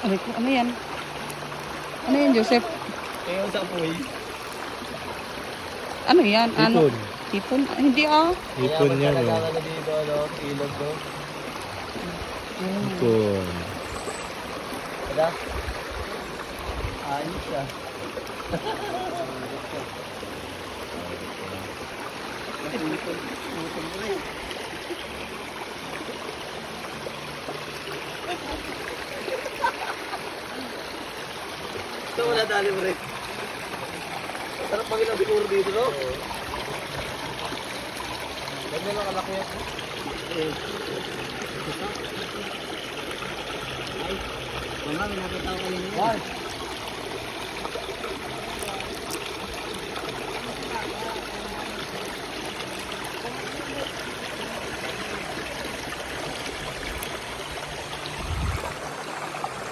Ano yan? Ano yan, Joseph? Kaya sa apoy. Ano yan? Ano? Hipon. Hipon? Ah, hindi ah. Hipon yan Kaya oh. talaga dito, no? Ilog, no? Hipon. Kada? Ayos siya. Ito wala dali mo rin. Sarap pag ilang siguro dito, no? Ganyan lang kalaki yan. Ay, wala, may nakita ko kanina.